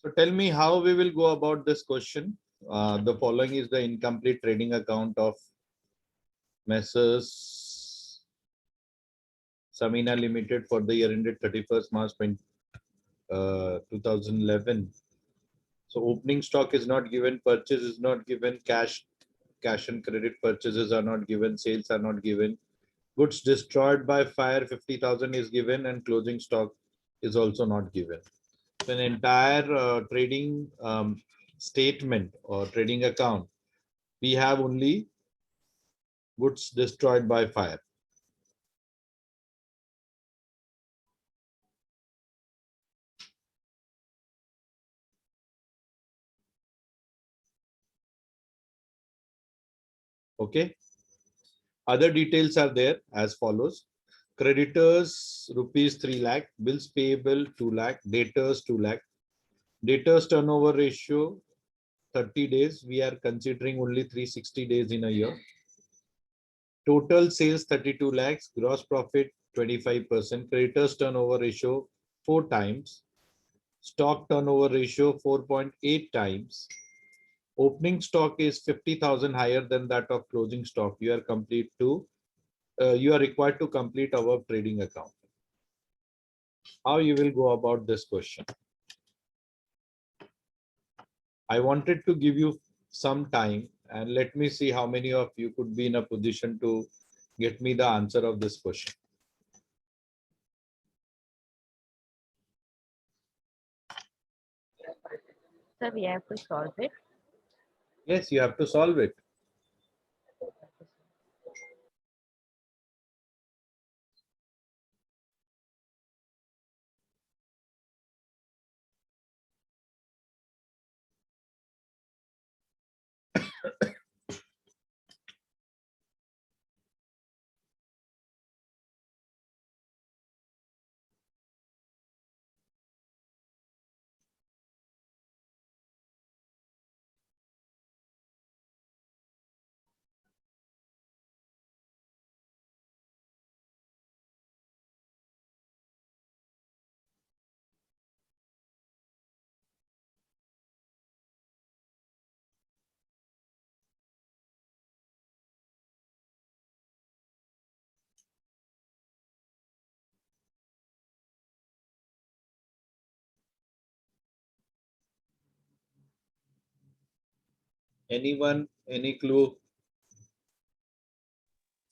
So tell me how we will go about this question. The following is the incomplete trading account of Messrs. Samina Limited for the year ended 31st March 2011. So opening stock is not given, purchase is not given, cash and credit purchases are not given, sales are not given. Goods destroyed by fire 50,000 is given, and closing stock is also not given. So an entire trading statement or trading account, we have only goods destroyed by fire. Okay. Other details are there as follows. Creditors rupees 3 lakh, bills payable 2 lakh, debtors 2 lakh. Debtors turnover ratio 30 days. We are considering only 360 days in a year. Total sales 32 lakhs, gross profit 25%, creditors turnover ratio 4 times, stock turnover ratio 4.8 times. Opening stock is 50,000 higher than that of closing stock. You are required to complete our trading account. How you will go about this question? I wanted to give you some time and let me see how many of you could be in a position to get me the answer of this question. Sir, we have to solve it. Yes, you have to solve it. Anyone, any clue?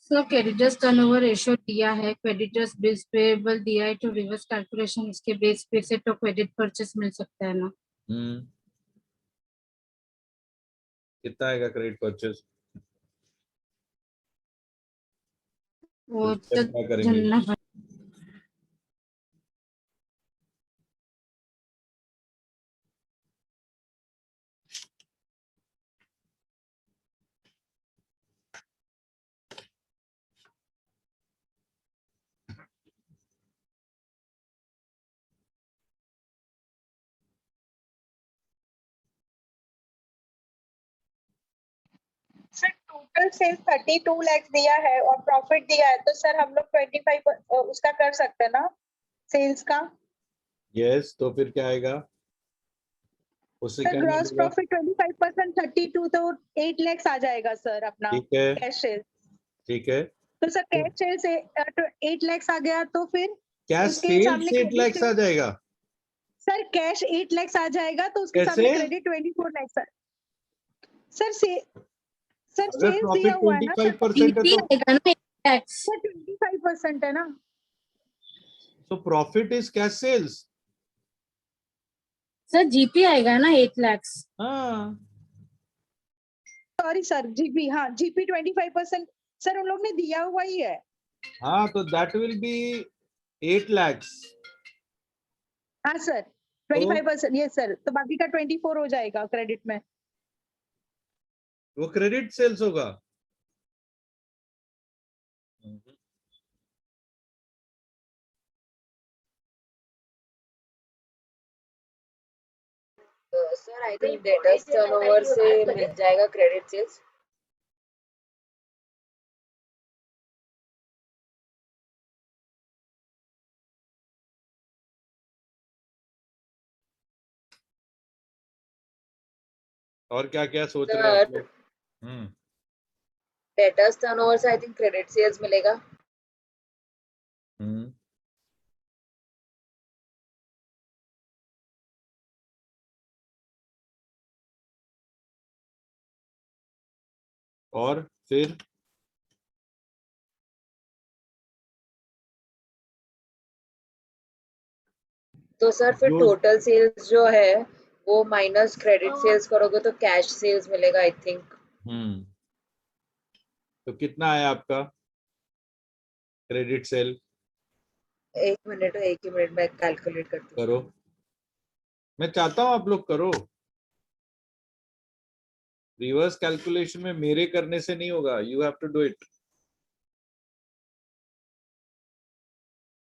Sir creditors turnover ratio दिया है, creditors bills payable दिया है, तो reverse calculation इसके base पे से तो credit purchase मिल सकता है ना। कितना आएगा क्रेडिट परचेस? वो क्या करेंगे? जनना सर टोटल सेल्स 32 लाख दिया है और प्रॉफिट दिया है, तो सर हम लोग 25 उसका कर सकते हैं ना सेल्स का? यस, तो फिर क्या आएगा? उससे सर क्या ग्रॉस मिलेगा? प्रॉफिट 25% 32 तो 8 लाख आ जाएगा सर अपना ठीक है, कैश सेल्स। ठीक है। तो सर कैश सेल्स 8 लाख आ गया तो फिर कैश उसके सामने सेल्स 8 लाख आ जाएगा? सर कैश 8 लाख आ जाएगा तो उसके कैसे? सामने क्रेडिट 24 लाख सर। सर अगर सेल्स दिया प्रॉफिट हुआ है ना सर, 25% है तो आएगा ना टैक्स। सर 25% है ना। तो profit is cash sales. Sir GP आएगा ना 8 लाख। हाँ, सॉरी सर जीपी, हाँ जीपी 25% सर उन लोग ने दिया हुआ ही है। हाँ, तो दैट विल बी 8 lakhs। हाँ सर 25%, ये सर, तो बाकी का 24 हो जाएगा क्रेडिट में। वो क्रेडिट सेल्स होगा। Sir I think debtors turnover से मिल जाएगा क्रेडिट सेल्स। और क्या क्या सोच रहे हैं आप सर लोग? हम्म। डेटर्स टर्नओवर से आई थिंक क्रेडिट सेल्स मिलेगा। हम्म। और फिर तो सर फिर जो टोटल सेल्स जो है वो माइनस क्रेडिट सेल्स करोगे तो कैश सेल्स मिलेगा आई थिंक। हम्म, तो कितना है आपका क्रेडिट सेल? एक ही मिनट में कैलकुलेट करती हूँ। करो, मैं चाहता हूं आप लोग करो। रिवर्स कैलकुलेशन में मेरे करने से नहीं होगा, you have to do it.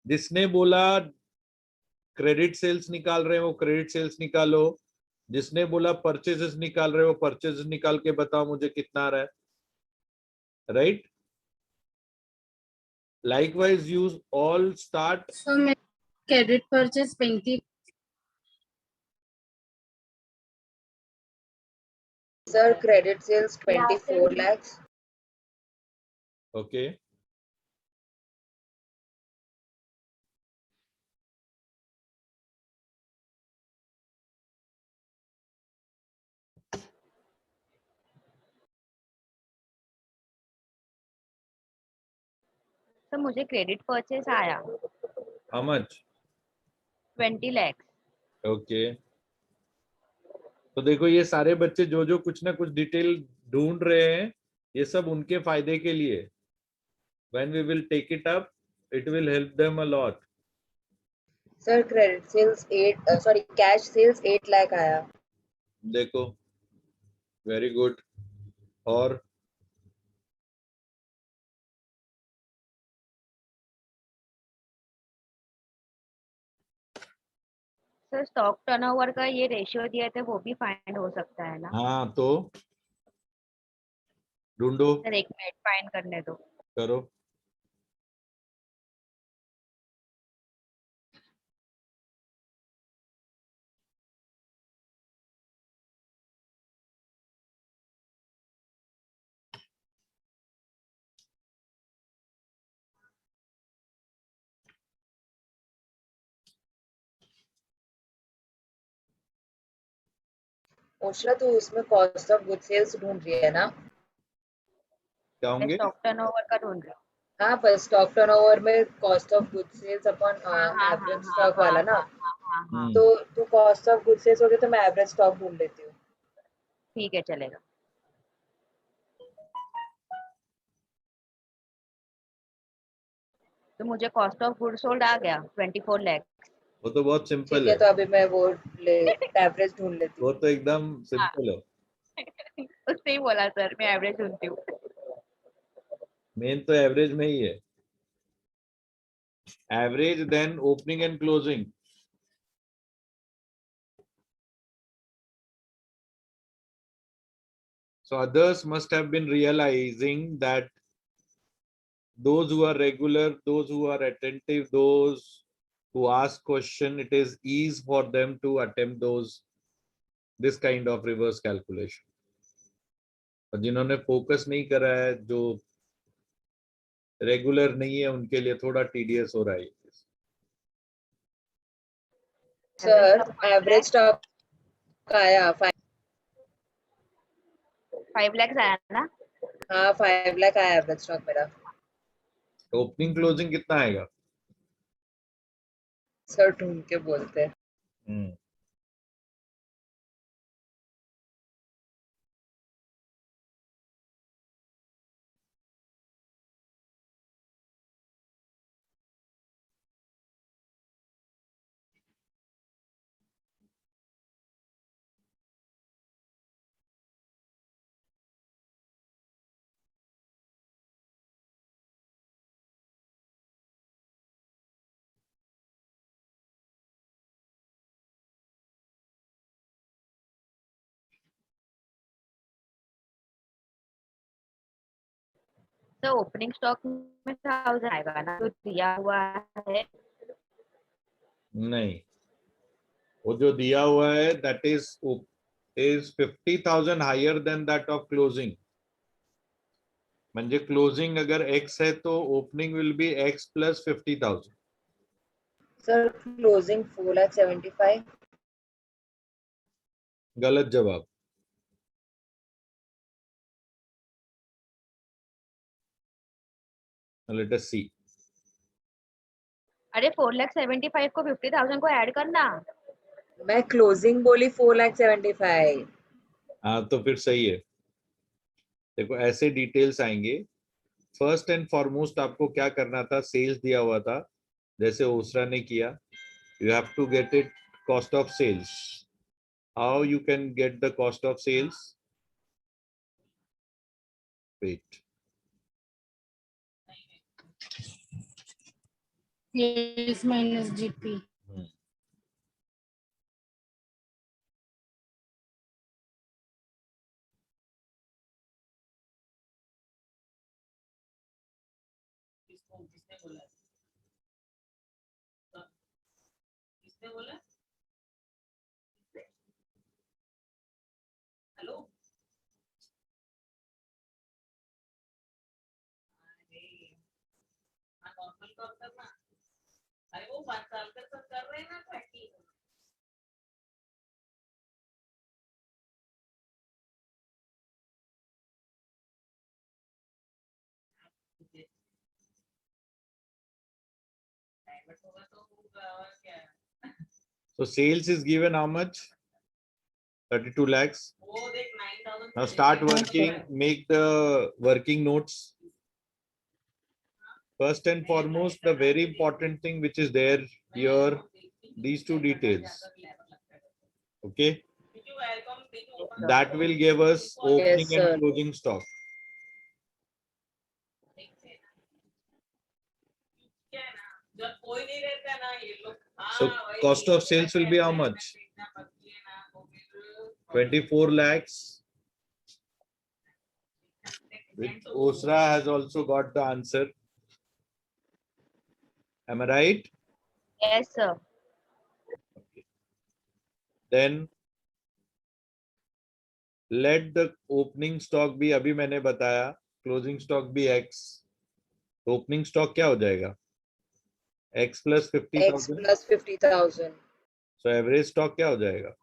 जिसने बोला क्रेडिट सेल्स निकाल रहे हो क्रेडिट सेल्स निकालो, जिसने बोला परचेजेस निकाल रहे हो परचेजेस निकाल के बताओ मुझे कितना आ रहा है, right? Likewise use all start. So मैं credit purchase 35 sir credit sales 24 lakhs। Okay, तो मुझे क्रेडिट परचेस आया हाउ मच? 20 lakhs। ओके, तो देखो ये सारे बच्चे जो जो कुछ ना कुछ डिटेल ढूंढ रहे हैं, ये सब उनके फायदे के लिए। when we will take it up, it will help them a lot. Sir credit sales 8 sorry cash sales 8 lakh आया। देखो, वेरी गुड। और सर स्टॉक टर्नओवर का ये रेशियो दिया था वो भी फाइंड हो सकता है ना? हाँ, तो ढूंढो, सर एक मिनट फाइंड करने दो। करो। उषा तो उसमें कॉस्ट ऑफ गुड सेल्स ढूंढ रही है ना? क्या मैं होंगे? स्टॉक टर्नओवर का ढूंढ रही हूँ। हाँ पर स्टॉक टर्नओवर में cost of good sales upon हाँ हाँ हाँ एवरेज हाँ स्टॉक हाँ वाला ना। हाँ हाँ हाँ हाँ। हम्म। तो कॉस्ट ऑफ गुड सेल्स हो गया तो मैं एवरेज स्टॉक ढूंढ लेती हूँ। ठीक है चलेगा। तो मुझे कॉस्ट ऑफ गुड सोल्ड आ गया 24 लाख। वो तो बहुत ठीक सिंपल है है, तो अभी मैं वो ले एवरेज ढूंढ लेती वो हूँ। तो एकदम हाँ सिंपल है। उससे ही बोला सर, मैं एवरेज ढूंढती हूँ। मेन तो एवरेज में ही है, average then opening and closing. So others must have been realizing that those who are regular, those who are attentive, those who ask question, it is easy for them to attempt those this kind of reverse calculation. और जिन्होंने focus नहीं करा है, जो regular नहीं है, उनके लिए थोड़ा टीडियस हो रहा है। Average sir stock average stock आया 5 lakhs आया ना? हाँ 5 लाख आया एवरेज स्टॉक मेरा। ओपनिंग क्लोजिंग कितना आएगा? सर ढूंढ के बोलते हैं। हम्म। तो ओपनिंग स्टॉक में 1000 आएगा ना जो दिया हुआ है? नहीं, वो जो दिया हुआ है that is is 50,000 higher than that of closing. म्हणजे क्लोजिंग अगर x है तो opening will be x plus 50,000. Sir closing 4,75,000. गलत जवाब. Let us see. अरे 4,75,000 को 50,000 को ऐड करना. मैं क्लोजिंग बोली 4,75,000. हाँ तो फिर सही है. देखो ऐसे डिटेल्स आएंगे. फर्स्ट एंड फॉरमोस्ट आपको क्या करना था, सेल्स दिया हुआ था जैसे ओसरा ने किया. You have to get it cost of sales. How you can get the cost of sales? Wait. Sales minus GP. किसने बोला? हेलो, अरे नॉर्मल कॉल करना. अरे वो 5 साल का सब कर रहे हैं ना ट्रैकिंग. प्राइवेट होगा तो होगा और क्या. So sales is given how much? 32 lakhs. वो देख 9,000. Now start working, make the working notes. First and foremost, the very important thing which is there here, these two details. Okay, that will give us opening sir. and closing stock. So cost of sales will be how much? 24 lakhs. Which Osra has also got the answer. Am I right? Yes sir. Then let the opening stock be, अभी मैंने बताया closing stock भी x. तो opening stock क्या हो जाएगा? x plus 50,000. X plus 50,000. So average stock क्या हो जाएगा?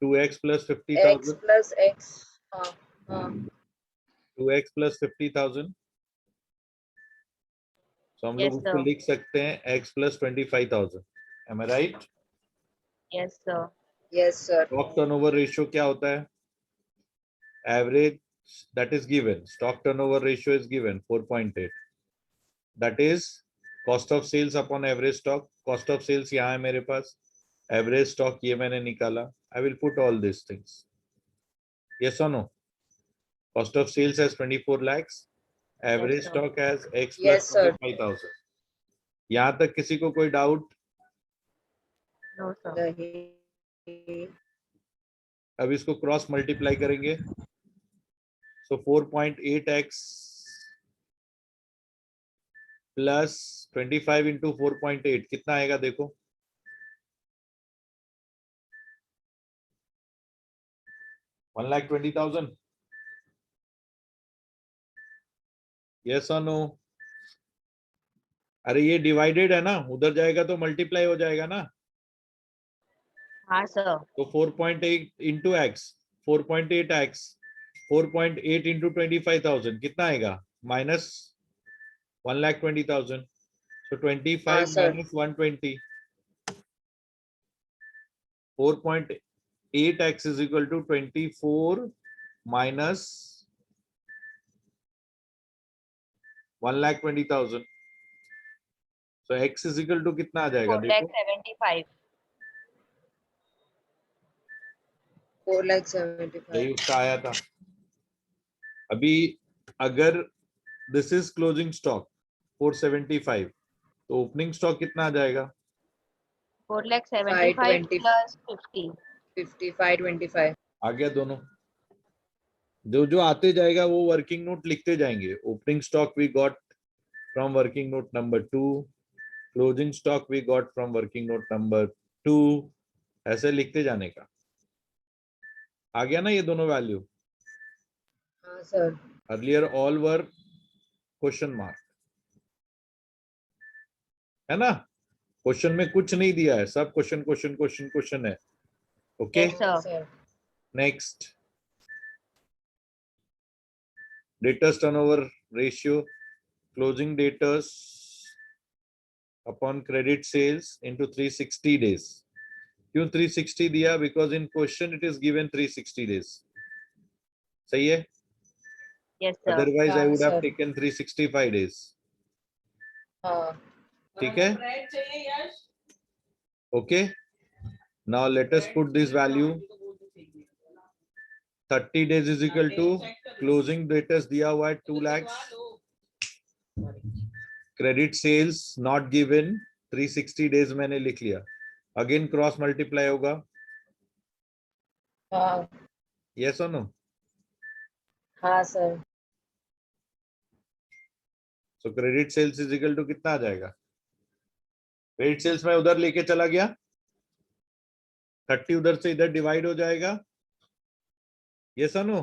2x plus X 50,000. plus X. हाँ. 2x plus 50,000. So हम Yes, लोग उसको sir. लिख सकते हैं x plus 25,000. Am I right? Yes sir. Yes sir. Stock turnover ratio क्या होता है? Average that is given. Stock turnover ratio is given 4.8. That is cost of sales upon average stock. Cost of sales यहाँ है मेरे पास. Average stock ये मैंने निकाला. I will put all these things. Yes or no? Cost of sales has 24 lakhs. Average sir. stock has x Yes, plus sir. 25,000. यहाँ तक किसी को कोई डाउट? No sir. नहीं. अब इसको क्रॉस मल्टीप्लाई करेंगे. So 4.8x plus 25 into 4.8 कितना आएगा देखो. 1,20,000. Yes or no? अरे ये डिवाइडेड है ना, उधर जाएगा तो मल्टीप्लाई हो जाएगा ना. हाँ सर. तो 4.8 into x, 4.8x, 4.8 into 25,000 कितना आएगा? Minus 1,20,000. So 25 sir. minus 120. 4.8x is equal to 24 minus 1,20,000. So x is equal to कितना आ जाएगा देखो. 4,75,000. 4,75,000. यही उसका आया था. अभी अगर दिस इज क्लोजिंग स्टॉक 475 तो ओपनिंग स्टॉक कितना आ जाएगा? 4,75,000 520. plus 50. 55, 25. आ गया दोनों. जो जो आते जाएगा वो वर्किंग नोट लिखते जाएंगे. Opening stock we got from working note number 2, closing stock we got from working note number 2, ऐसे लिखते जाने का. आ गया ना ये दोनों वैल्यू? हाँ sir. Earlier all were question mark, है ना? क्वेश्चन में कुछ नहीं दिया है, सब क्वेश्चन क्वेश्चन क्वेश्चन क्वेश्चन है। Okay, Yes, sir. Sir. Next, debtors turnover ratio, closing debtors upon credit sales into 360 days. क्यों 360 दिया? Because in question it is given 360 days. सही है? Yes, sir. अदरवाइज आई हाँ, would have sir. Taken 365 days. हाँ। ठीक है? Spread चाहिए यश? Okay, now let us put this value. 30 days is equal to closing debtors दिया हुआ है 2 lakhs, credit sales not given 360 days मैंने लिख लिया। अगेन क्रॉस मल्टीप्लाई होगा, हाँ। yes or no? हाँ sir. So credit sales is equal to कितना आ जाएगा? क्रेडिट सेल्स में उधर लेके चला गया, 30 उधर से इधर डिवाइड हो जाएगा, yes or no?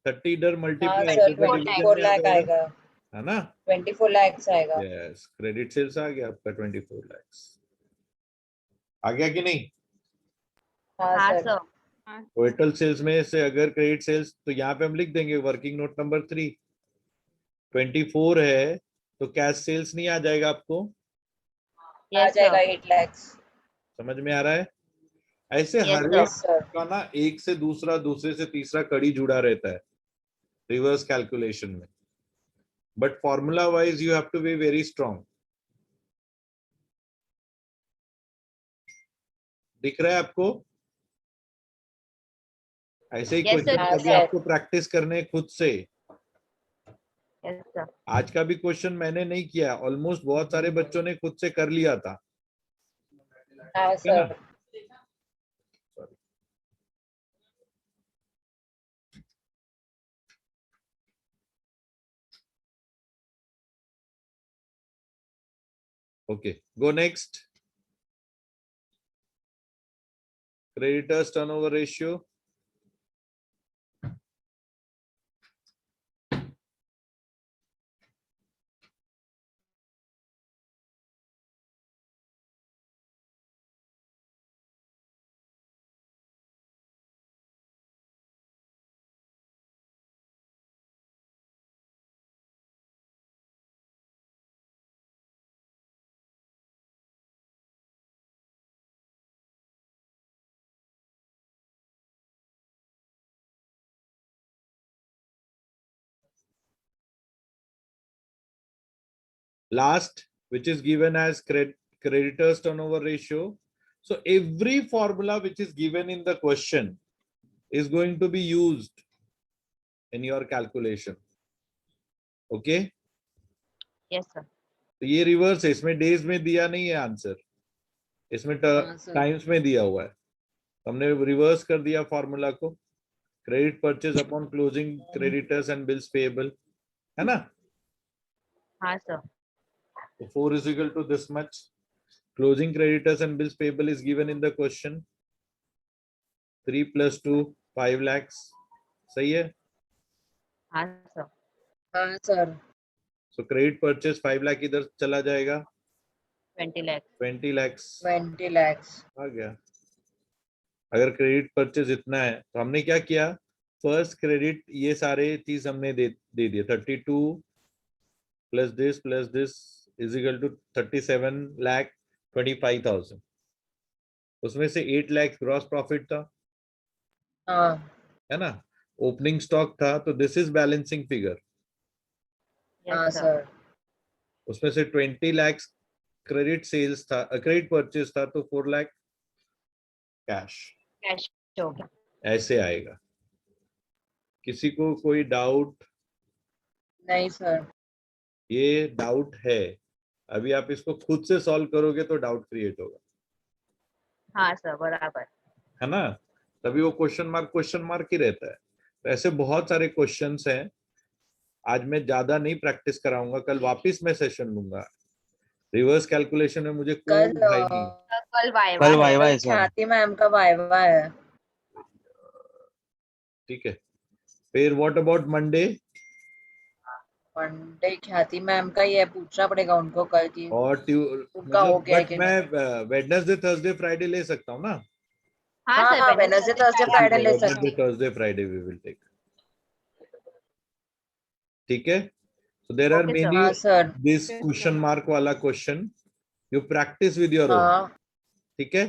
30 इधर हाँ मल्टीप्लाई सर, इधर 24 डिवीजन में आ लाख जाएगा, आएगा, है ना? 24 lakhs आएगा। यस, क्रेडिट सेल्स आ गया आपका 24 lakhs। आ गया कि नहीं? हाँ हाँ, सर। sir. टोटल सेल्स में से अगर क्रेडिट सेल्स, तो यहाँ पे हम लिख देंगे वर्किंग नोट नंबर 3, 24 है तो कैश सेल्स नहीं आ जाएगा आपको? आ Yes, जाएगा sir. 8 lakhs। समझ में आ रहा है? ऐसे Yes, हर sir. एक सर। का ना एक से दूसरा, दूसरे से तीसरा कड़ी जुड़ा रहता है रिवर्स कैलकुलेशन में, but formula wise you have to be very strong. दिख रहा है आपको? ऐसे ही Yes, sir. क्वेश्चन कभी Yes, sir. आपको प्रैक्टिस करने खुद से। Yes, sir. आज का भी क्वेश्चन मैंने नहीं किया, ऑलमोस्ट बहुत सारे बच्चों ने खुद से कर लिया था, हाँ है ना? Sir. Okay, go next. Creditors turnover ratio. Last, which is given as creditors turnover ratio. So every formula which is given in the question is going to be used in your calculation. Okay? Yes, sir. तो ये reverse है, इसमें days में दिया नहीं है answer, इसमें हाँ, सर। टाइम्स में दिया हुआ है। हमने रिवर्स कर दिया फॉर्मूला को, credit purchase upon closing creditors and bills payable, है ना? हाँ, sir. So 4 is equal to this much. Closing creditors and bills payable is given in the question. 3 plus 2, 5 lakhs. सही है? हाँ, sir. हाँ sir. So credit purchase 5 lakh इधर चला जाएगा, 20 lakhs. 20 lakhs 20 lakhs। आ गया। अगर क्रेडिट परचेज इतना है तो हमने क्या किया, फर्स्ट क्रेडिट ये सारे चीज हमने दे दिए, 32 plus this is equal to 37,25,000। उसमें से 8 लाख ग्रॉस प्रॉफिट था, हाँ। है ना? ओपनिंग स्टॉक था, तो दिस इज बैलेंसिंग फिगर। हाँ Yes, sir. सर। उसमें से 20 लाख क्रेडिट सेल्स था, क्रेडिट परचेज था, तो 4 लाख कैश। Cash हो गया. ऐसे आएगा। किसी को कोई डाउट? नहीं सर। ये डाउट है, अभी आप इसको खुद से सॉल्व करोगे तो डाउट क्रिएट होगा, हाँ, sir. बराबर. है ना? तभी वो क्वेश्चन मार्क ही रहता है। तो ऐसे बहुत सारे क्वेश्चंस हैं। आज मैं ज्यादा नहीं प्रैक्टिस कराऊंगा, कल वापस मैं सेशन लूंगा। रिवर्स कैलकुलेशन में मुझे कोई कल भाई नहीं। कल वाइवा कल है. वाइवा है सर। ख्याति मैम का वाइवा है। ठीक है, फिर व्हाट अबाउट मंडे मंडे ख्याति मैम का ये पूछना पड़ेगा उनको कल की और उनका हो गया है बट कि मैं वेडनेसडे थर्सडे फ्राइडे ले सकता हूँ ना? हाँ हाँ सर हाँ वेडनेसडे थर्सडे फ्राइडे ले सकते Wednesday Thursday Friday we will take, ठीक है। So there are Okay, sir. many हाँ सर this question mark वाला question you practice with your own, हाँ ठीक है।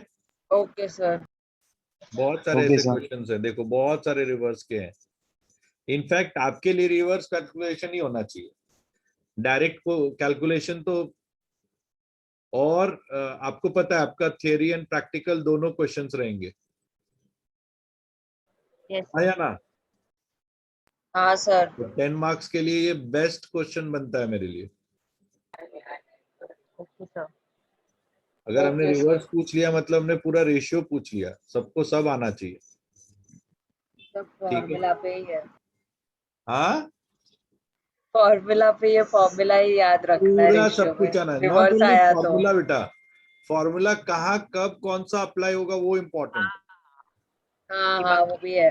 ओके सर बहुत सारे Okay, ऐसे sir. क्वेश्चंस हैं, देखो बहुत सारे रिवर्स के हैं। इनफैक्ट आपके लिए रिवर्स कैलकुलेशन ही होना चाहिए, डायरेक्ट को कैलकुलेशन तो, और आपको पता है आपका थियरी एंड प्रैक्टिकल दोनों क्वेश्चंस रहेंगे, Yes, sir. आया ना? हाँ सर तो 10 मार्क्स के लिए ये बेस्ट क्वेश्चन बनता है मेरे लिए। Okay, sir. अगर हमने Okay, sir. रिवर्स पूछ लिया मतलब हमने पूरा रेशियो पूछ लिया, सबको सब आना चाहिए। सब ठीक है। फॉर्मूला पे ही है, हाँ, फॉर्मूला पे ये फॉर्मूला ही याद रखना है पूरा रेशियो सब कुछ में आना है, नॉट रिवर्स ओनली आया तो फॉर्मूला बेटा, फॉर्मूला कहाँ कब कौन सा अप्लाई होगा वो इम्पोर्टेंट। हाँ हाँ वो भी है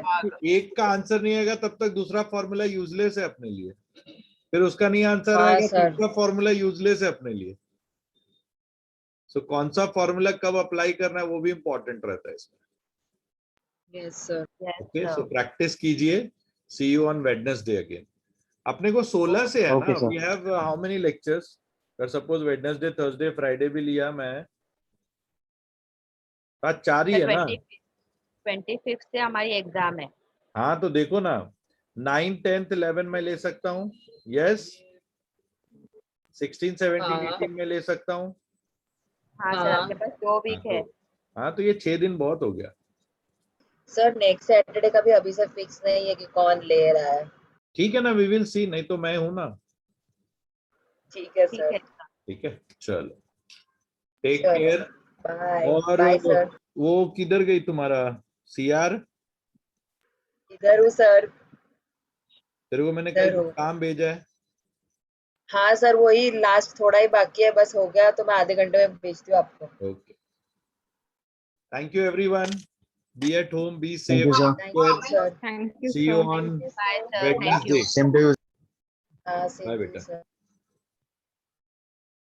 एक का आंसर नहीं आएगा तब तक दूसरा फॉर्मूला यूजलेस है अपने लिए, फिर उसका नहीं आंसर हाँ आएगा सर तीसरा फॉर्मूला यूजलेस है अपने लिए। सो कौन सा फॉर्मूला कब अप्लाई करना है वो भी इंपॉर्टेंट रहता है इसमें। Yes sir Yes, okay, sir. So practice कीजिए, see you on Wednesday again. अपने को 16 से है Okay, ना, sir. We have how many lectures, अगर सपोज वेडनेसडे थर्सडे फ्राइडे भी लिया मैं, आज 4 ही Sir, है ना। 25th से हमारी एग्जाम है। हाँ तो देखो ना, 9, 10, 11 में ले सकता हूँ, यस 16, 17, हाँ। 18 में ले सकता हूँ। हाँ सर, हाँ। आपके पास 2 वीक है। हाँ तो ये 6 दिन बहुत हो गया। सर नेक्स्ट सैटरडे का भी अभी से फिक्स नहीं है कि कौन ले रहा है ठीक है ना, वी विल सी, नहीं तो मैं हूं ना। ठीक है ठीक सर है। ठीक है, चलो टेक चलो केयर। बाय और बाय सर वो किधर गई तुम्हारा सीआर? इधर हूँ सर तेरे को मैंने कल इधर हूँ काम भेजा है। हाँ सर वही लास्ट थोड़ा ही बाकी है बस हो गया तो मैं आधे घंटे में भेजती हूँ आपको okay, thank you everyone, be at home, be Thank safe, you, sir. Thank you sir see you on Bye, sir. Thank you. Wednesday. Same to you. हाँ बाय सेम बेटा। सर